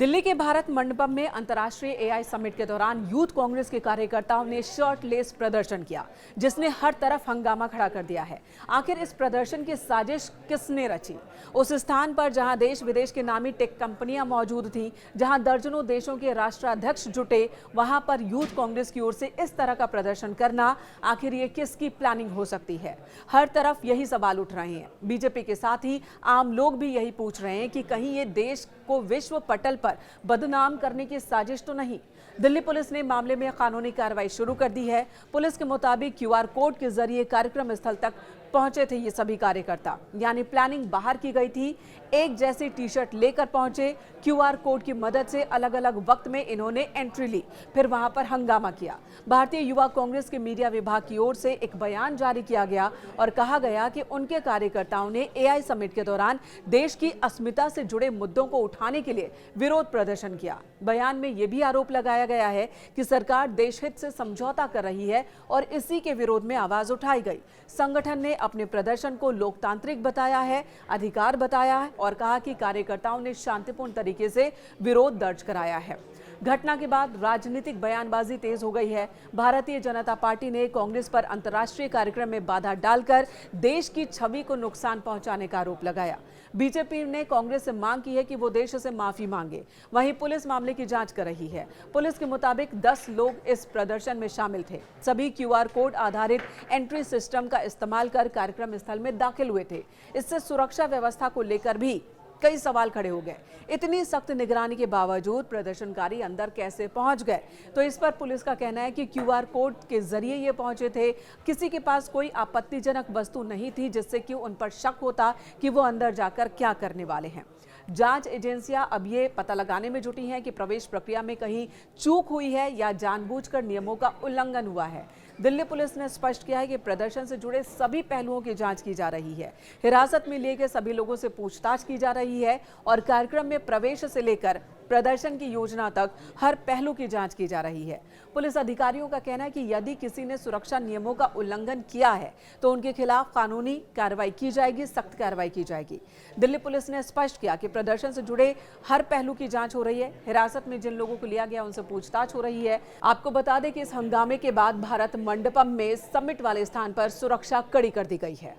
दिल्ली के भारत मंडपम में अंतर्राष्ट्रीय एआई समिट के दौरान यूथ कांग्रेस के कार्यकर्ताओं ने शर्टलेस प्रदर्शन किया, जिसने हर तरफ हंगामा खड़ा कर दिया है। आखिर इस प्रदर्शन की साजिश किसने रची? उस स्थान पर जहां देश विदेश के नामी टेक कंपनियां मौजूद थीं, जहां दर्जनों देशों के राष्ट्राध्यक्ष जुटे, वहां पर यूथ कांग्रेस की ओर से इस तरह का प्रदर्शन करना, आखिर ये किसकी प्लानिंग हो सकती है? हर तरफ यही सवाल उठ रहे हैं। बीजेपी के साथ ही आम लोग भी यही पूछ रहे हैं कि कहीं ये देश को विश्व पटल पर बदनाम करने की साजिश तो नहीं। दिल्ली पुलिस ने मामले में कानूनी कार्रवाई शुरू कर दी है। पुलिस के मुताबिक क्यूआर कोड के जरिए कार्यक्रम स्थल तक पहुंचे थे ये सभी कार्यकर्ता, यानी प्लानिंग बाहर की गई थी। एक जैसी टी शर्ट लेकर पहुंचे, क्यूआर कोड की मदद से अलग अलग वक्त में इन्होंने एंट्री ली, फिर वहां पर हंगामा किया। भारतीय युवा कांग्रेस के मीडिया विभाग की ओर से एक बयान जारी किया गया और कहा गया कि उनके कार्यकर्ताओं ने एआई समिट के दौरान देश की अस्मिता से जुड़े मुद्दों को उठाने के लिए विरोध प्रदर्शन किया। बयान में यह भी आरोप लगाया गया है कि सरकार देशहित से समझौता कर रही है और इसी के विरोध में आवाज उठाई गई। संगठन ने अपने प्रदर्शन को लोकतांत्रिक बताया है, अधिकार बताया है और कहा कि कार्यकर्ताओं ने शांतिपूर्ण तरीके से विरोध दर्ज कराया है। घटना के बाद राजनीतिक बयानबाजी तेज हो गई है। भारतीय जनता पार्टी ने कांग्रेस पर अंतर्राष्ट्रीय कार्यक्रम में बाधा डालकर देश की छवि को नुकसान पहुंचाने का आरोप लगाया। बीजेपी ने कांग्रेस से मांग की है कि वो देश से माफी मांगे। वहीं पुलिस मामले की जांच कर रही है। पुलिस के मुताबिक 10 लोग इस प्रदर्शन में शामिल थे। सभी क्यूआर कोड आधारित एंट्री सिस्टम का इस्तेमाल कर कार्यक्रम स्थल में दाखिल हुए थे। इससे सुरक्षा व्यवस्था को लेकर भी कई सवाल खड़े हो गए। इतनी सख्त निगरानी के बावजूद प्रदर्शनकारी अंदर कैसे पहुंच गए? तो इस पर पुलिस का कहना है कि क्यूआर कोड के जरिए ये पहुंचे थे। किसी के पास कोई आपत्तिजनक वस्तु नहीं थी जिससे कि उन पर शक होता कि वो अंदर जाकर क्या करने वाले हैं। जांच एजेंसियां अब ये पता लगाने में जुटी हैं कि प्रवेश प्रक्रिया में कहीं चूक हुई है या जानबूझकर नियमों का उल्लंघन हुआ है। दिल्ली पुलिस ने स्पष्ट किया है कि प्रदर्शन से जुड़े सभी पहलुओं की जांच की जा रही है। हिरासत में लिए गए सभी लोगों से पूछताछ की जा रही है और कार्यक्रम में प्रवेश से लेकर प्रदर्शन की योजना तक हर पहलू की जांच की जा रही है। पुलिस अधिकारियों का कहना है कि यदि किसी ने सुरक्षा नियमों का उल्लंघन किया है तो उनके खिलाफ कानूनी कार्रवाई की जाएगी, सख्त कार्रवाई की जाएगी। दिल्ली पुलिस ने स्पष्ट किया कि प्रदर्शन से जुड़े हर पहलू की जांच हो रही है। हिरासत में जिन लोगों को लिया गया उनसे पूछताछ हो रही है। आपको बता दें कि इस हंगामे के बाद भारत मंडपम में समिट वाले स्थान पर सुरक्षा कड़ी कर दी गई है।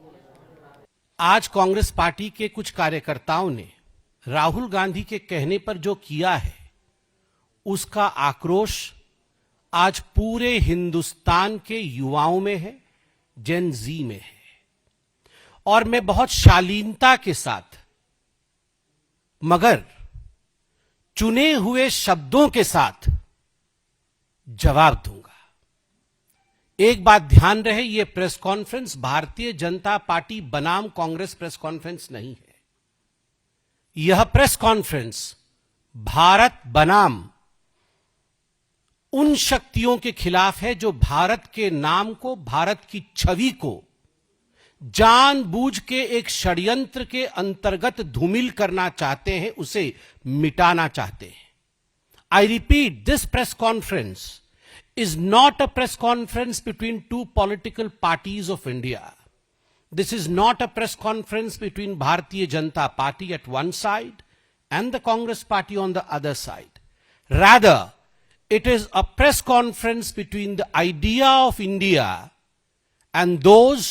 आज कांग्रेस पार्टी के कुछ कार्यकर्ताओं ने राहुल गांधी के कहने पर जो किया है, उसका आक्रोश आज पूरे हिंदुस्तान के युवाओं में है, जेन जी में है। और मैं बहुत शालीनता के साथ मगर चुने हुए शब्दों के साथ जवाब दूंगा। एक बात ध्यान रहे, यह press conference Bharatiya Janata party बनाम कांग्रेस प्रेस कॉन्फ्रेंस नहीं है। यह प्रेस कॉन्फ्रेंस भारत बनाम उन शक्तियों के खिलाफ है जो भारत के नाम को, भारत की छवि को जानबूझ के एक षड्यंत्र के अंतर्गत धूमिल करना चाहते हैं, उसे मिटाना चाहते हैं। I repeat, this press conference is not a press conference between two political parties of India. This is not a press conference between Bharatiya Janata Party at one side and the Congress Party on the other side. Rather, it is a press conference between the idea of India and those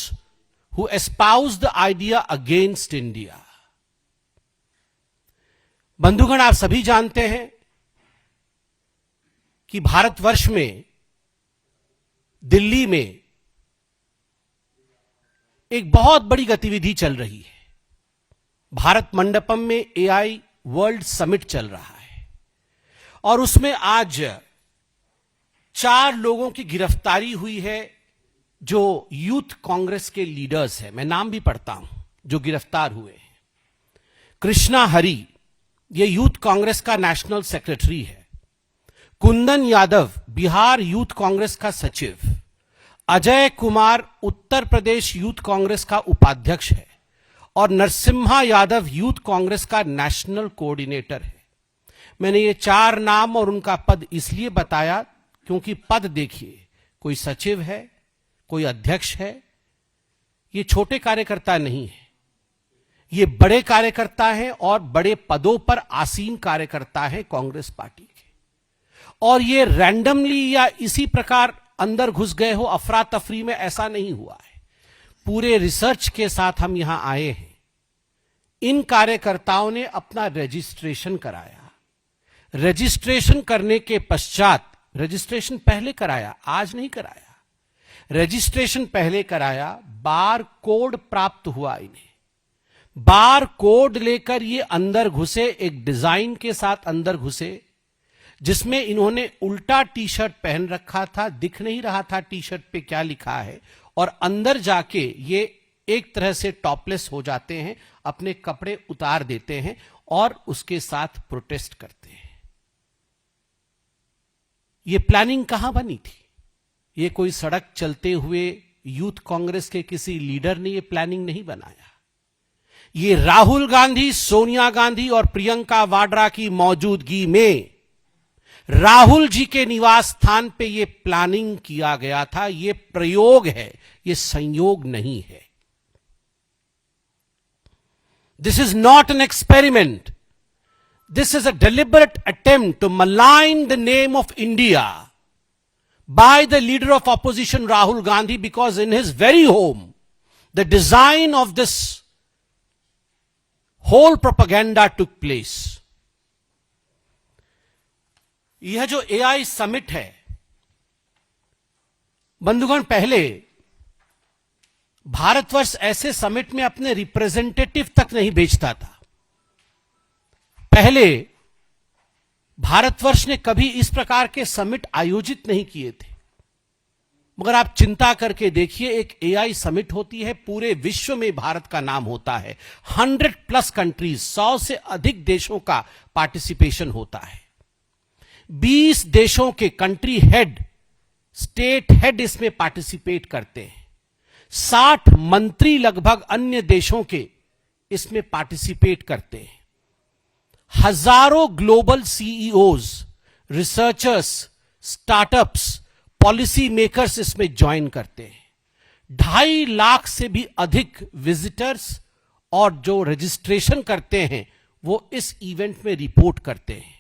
who espouse the idea against India. बंधुगण, आप सभी जानते हैं कि भारतवर्ष में, दिल्ली में एक बहुत बड़ी गतिविधि चल रही है। भारत मंडपम में एआई वर्ल्ड समिट चल रहा है और उसमें आज 4 लोगों की गिरफ्तारी हुई है जो यूथ कांग्रेस के लीडर्स हैं। मैं नाम भी पढ़ता हूं जो गिरफ्तार हुए हैं। कृष्णा हरी, ये यूथ कांग्रेस का नेशनल सेक्रेटरी है। कुंदन यादव, बिहार यूथ कांग्रेस का सचिव। अजय कुमार, उत्तर प्रदेश यूथ कांग्रेस का उपाध्यक्ष है और नरसिम्हा यादव यूथ कांग्रेस का नेशनल कोऑर्डिनेटर है। मैंने ये 4 नाम और उनका पद इसलिए बताया क्योंकि पद देखिए, कोई सचिव है, कोई अध्यक्ष है। ये छोटे कार्यकर्ता नहीं है, ये बड़े कार्यकर्ता हैं और बड़े पदों पर आसीन कार्यकर्ता हैं कांग्रेस पार्टी के, और ये रैंडमली या इसी प्रकार अंदर घुस गए हो अफरा तफरी में, ऐसा नहीं हुआ है। पूरे रिसर्च के साथ हम यहां आए हैं। इन कार्यकर्ताओं ने अपना रजिस्ट्रेशन कराया। रजिस्ट्रेशन करने के पश्चात, रजिस्ट्रेशन पहले कराया, आज नहीं कराया, रजिस्ट्रेशन पहले कराया, बार कोड प्राप्त हुआ इन्हें। बार कोड लेकर ये अंदर घुसे, एक डिजाइन के साथ अंदर घुसे, जिसमें इन्होंने उल्टा टी शर्ट पहन रखा था, दिख नहीं रहा था टी शर्ट पे क्या लिखा है, और अंदर जाके ये एक तरह से टॉपलेस हो जाते हैं, अपने कपड़े उतार देते हैं और उसके साथ प्रोटेस्ट करते हैं। ये प्लानिंग कहां बनी थी? ये कोई सड़क चलते हुए यूथ कांग्रेस के किसी लीडर ने ये प्लानिंग नहीं बनाया। ये राहुल गांधी, सोनिया गांधी और प्रियंका वाड्रा की मौजूदगी में राहुल जी के निवास स्थान पे ये प्लानिंग किया गया था। ये प्रयोग है, ये संयोग नहीं है। This is not an experiment. This is a deliberate attempt to malign the name of India by the leader of opposition Rahul Gandhi, because in his very home the design of this whole propaganda took place. यह जो AI summit है बंधुगण, पहले भारतवर्ष ऐसे summit में अपने representative तक नहीं भेजता था। पहले भारतवर्ष ने कभी इस प्रकार के समिट आयोजित नहीं किए थे। मगर आप चिंता करके देखिए, एक AI समिट होती है, पूरे विश्व में भारत का नाम होता है, 100+ कंट्रीज, 100 से अधिक देशों का पार्टिसिपेशन होता है। 20 देशों के कंट्री हेड, स्टेट हेड इसमें पार्टिसिपेट करते हैं। 60 मंत्री लगभग अन्य देशों के इसमें पार्टिसिपेट करते हैं। हजारों global CEOs, researchers, startups, policy makers इसमें ज्वाइन करते हैं। 2.5 लाख से भी अधिक विजिटर्स और जो रजिस्ट्रेशन करते हैं वो इस इवेंट में रिपोर्ट करते हैं।